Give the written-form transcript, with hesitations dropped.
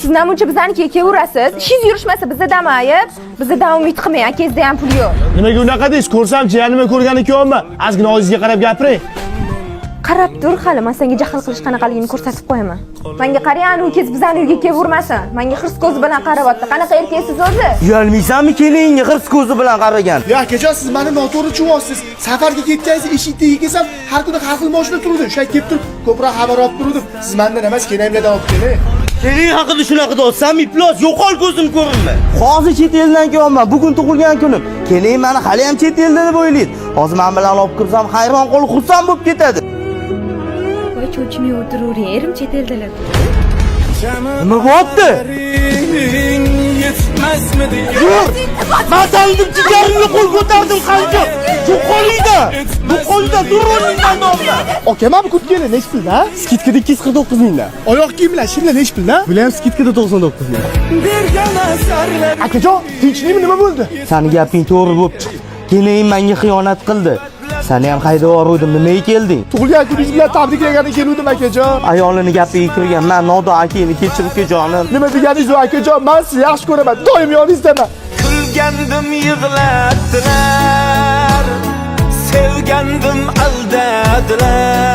siz namuncha bizanikiga kelaverasiz. Ishingiz yurishmasa bizda damayib, bizda umid qilmang, akangizda ham pul yo'q. Nimaga unaqa deysiz? Ko'rsamchi, nima ko'rgan ekanman? Ozgina og'zingizga qarab gapiring. Qarab tur, hali men senga jahl qilish qanaqaligini ko'rsatib qo'yaman. Menga qarang, ukangiz bizani uyga kelavermasin. Menga hirs ko'zi bilan qarayapti. Qanaqa erkaksiz o'zi? Uyalmaysanmi kelinga hirs ko'zi bilan qaragan? Ya akajon, siz meni noto'g'ri tushunyapsiz. Safarga ketgansiz, eshik tagiga kelsam, har kuni har xil mashina turdi. O'sha kelib turib, ko'proq xabar olib turdim. Siz mendan emas, kelinimlardan olib keling. Keling haqida shunaqa deyapsan, iflos, yo'qol ko'zim ko'rinma. Hozir chet eldan kelganman, bugun tug'ilgan kunim. Keling meni hali ham chet elda deb o'ylaysiz. Hozir men bilan olib kirsam, hayron qolib xursand bo'lib ketadi. Voy, cho'chmay o'tiravering, erim chet eldalar. Nima bo'pti? Yur! Men tandim, jigarimni qo'l ko'tardim qancha. Shu qo'lingda. Bu qo'lda dur o'rningdan olma. Aka, men bu kurtkani nech pulda? Skidkada 249 mingdan. Oyoq kiyimlar shimlar nech pulda? Bular ham skidkada 99 ming. Akajon, tinchlikmi, nima bo'ldi? Sani gaping to'g'ri bo'lib chiqdi. Keling menga xiyonat qildi. Seni ham haydab yubordim, nimaga kelding? Tug'ilgan kuningiz bilan tabriklagani kelgandim akajon. Ayolini gapiga kirgan, men Nodo akani kechirib kejonim. Nima deganingiz u akajon? Men sizni yaxshi ko'raman. Doim yoningizdaman. Kulgandim yig'latdilar, sevgandim aldadilar.